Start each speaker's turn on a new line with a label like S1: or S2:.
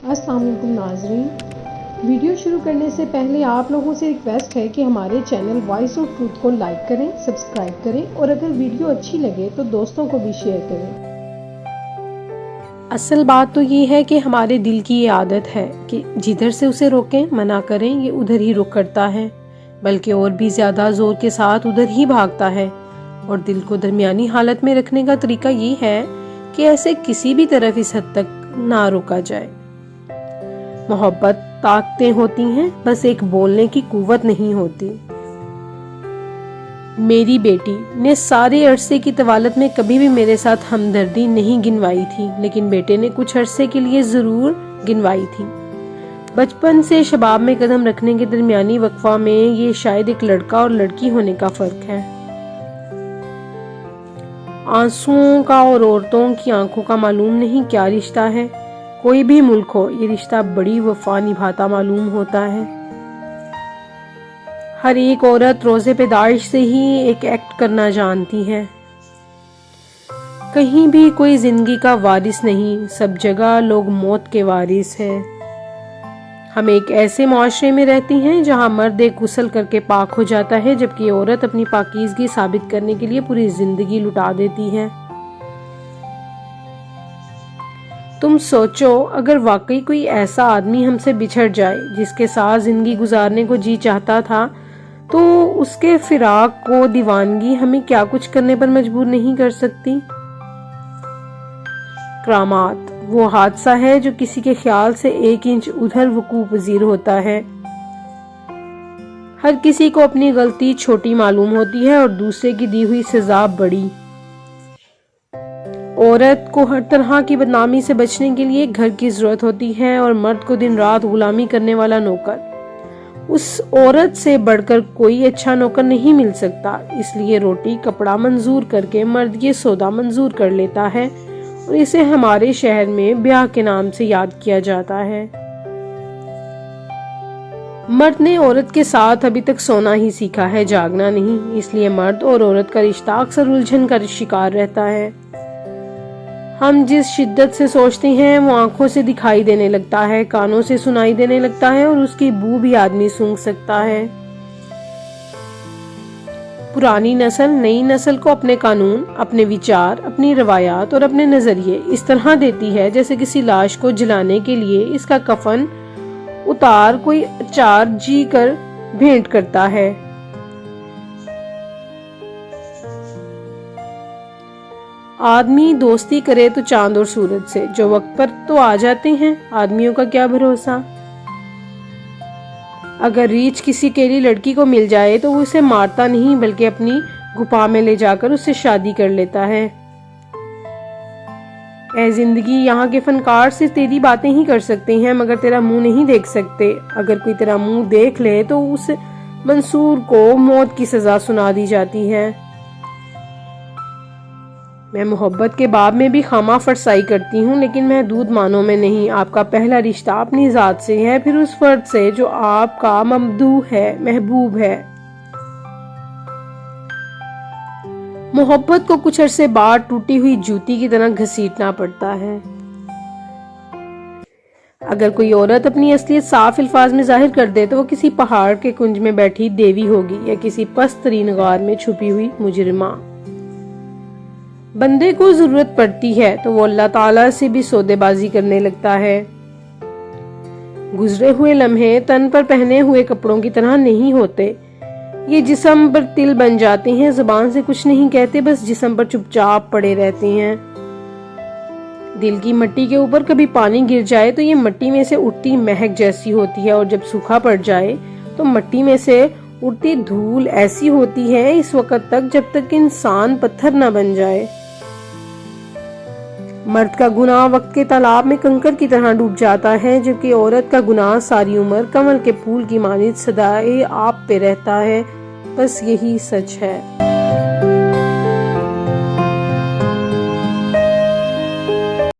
S1: अस्सलाम वालेकुम नाज़रीन। वीडियो शुरू करने से पहले आप लोगों से रिक्वेस्ट है कि हमारे चैनल वॉइस ऑफ ट्रूथ को लाइक करें, सब्सक्राइब करें और अगर वीडियो अच्छी लगे तो दोस्तों को भी शेयर करें। असल बात तो ये है कि हमारे दिल की ये आदत है कि जिधर से उसे रोकें, मना करें, ये उधर ही रुख करता है, बल्कि और भी ज़्यादा ज़ोर के साथ उधर ही भागता है। और दिल को दरमियानी हालत में रखने का तरीका ये है कि ऐसे किसी भी तरफ इस हद तक ना रोका जाए। मोहब्बत ताकतें होती हैं, बस एक बोलने की कुव्वत नहीं होती। मेरी बेटी ने सारे अरसे की तवालत में कभी भी मेरे साथ हमदर्दी नहीं गिनवाई थी, लेकिन बेटे ने कुछ अरसे के लिए जरूर गिनवाई थी। बचपन से शबाब में कदम रखने के दरमियानी वक्फा में ये शायद एक लड़का और लड़की होने का फर्क है। आंसुओं का और औरतों की आंखों का मालूम नहीं क्या रिश्ता है। कोई भी मुल्क हो, ये रिश्ता बड़ी वफा निभाता मालूम होता है। हर एक औरत रोजे पैदाइश से ही एक एक्ट करना जानती है। कहीं भी कोई जिंदगी का वारिस नहीं, सब जगह लोग मौत के वारिस हैं। हम एक ऐसे माशरे में रहती हैं जहां मर्द एक गुस्ल करके पाक हो जाता है, जबकि औरत अपनी पाकीज़गी साबित करने के लिए पूरी जिंदगी लुटा देती है। तुम सोचो, अगर वाकई कोई ऐसा आदमी हमसे बिछड़ जाए जिसके साथ जिंदगी गुजारने को जी चाहता था, तो उसके फिराक को दीवानगी हमें क्या कुछ करने पर मजबूर नहीं कर सकती। करामात वो हादसा है जो किसी के ख्याल से 1 इंच उधर वकूअ पजीर होता है। हर किसी को अपनी गलती छोटी मालूम होती है और दूसरे की दी हुई सजा बड़ी। औरत को हर तरह की बदनामी से बचने के लिए घर की जरूरत होती है और मर्द को दिन रात गुलामी करने वाला नौकर। उस औरत से बढ़कर कोई अच्छा नौकर नहीं मिल सकता। इसलिए रोटी कपड़ा मंजूर करके मर्द ये सौदा मंजूर कर लेता है और इसे हमारे शहर में ब्याह के नाम से याद किया जाता है। मर्द ने औरत के साथ अभी तक सोना ही सीखा है, जागना नहीं। इसलिए मर्द और औरत का रिश्ता अक्सर उलझन का शिकार रहता है। हम जिस शिद्दत से सोचते हैं वो आंखों से दिखाई देने लगता है, कानों से सुनाई देने लगता है और उसकी बू भी आदमी सूंघ सकता है। पुरानी नस्ल नई नस्ल को अपने कानून, अपने विचार, अपनी रवायात और अपने नजरिए इस तरह देती है जैसे किसी लाश को जलाने के लिए इसका कफन उतार कोई अचार जी कर भेंट करता है। आदमी दोस्ती करे तो चांद और सूरज से, जो वक्त पर तो आ जाते हैं, आदमियों का क्या भरोसा। अगर रीछ किसी केली लड़की को मिल जाए तो वो उसे मारता नहीं, बल्कि अपनी गुफा में ले जाकर उससे शादी कर लेता है। ऐ जिंदगी, यहाँ के फनकार सिर्फ तेरी बातें ही कर सकते हैं, मगर तेरा मुंह नहीं देख सकते। अगर कोई तेरा मुंह देख ले तो उस मंसूर को मौत की सजा सुना दी जाती है। मैं मोहब्बत के बाब में भी खामा फरसाई करती हूँ, लेकिन महदूद मानों में नहीं। आपका पहला रिश्ता अपनी जात से है, फिर उस फर्द से जो आपका ममदूह है, महबूब है। मोहब्बत को कुछ अरसे बाद टूटी हुई जूती की तरह घसीटना पड़ता है। अगर कोई औरत अपनी असलियत साफ अल्फाज में जाहिर कर दे तो वो किसी पहाड़ के कुंज में बैठी देवी होगी या किसी पस्त तरीन गार में छुपी हुई मुजरिमा। बंदे को जरूरत पड़ती है तो वो अल्लाह ताला से भी सौदेबाजी करने लगता है। गुजरे हुए लम्हे तन पर पहने हुए कपड़ों की तरह नहीं होते। ये जिस्म पर तिल बन जाते हैं, जुबान से कुछ नहीं कहते, बस जिस्म पर चुपचाप पड़े रहते हैं। दिल की मट्टी के ऊपर कभी पानी गिर जाए तो ये मट्टी में से उठती महक जैसी होती है, और जब सूखा पड़ जाए तो मट्टी में से उड़ती धूल ऐसी होती है, इस वक्त तक जब तक इंसान पत्थर न बन जाए। मर्द का गुनाह वक्त के तालाब में कंकर की तरह डूब जाता है, जबकि औरत का गुनाह सारी उम्र कमल के फूल की मानित सदाए आप पे रहता है। बस यही सच है।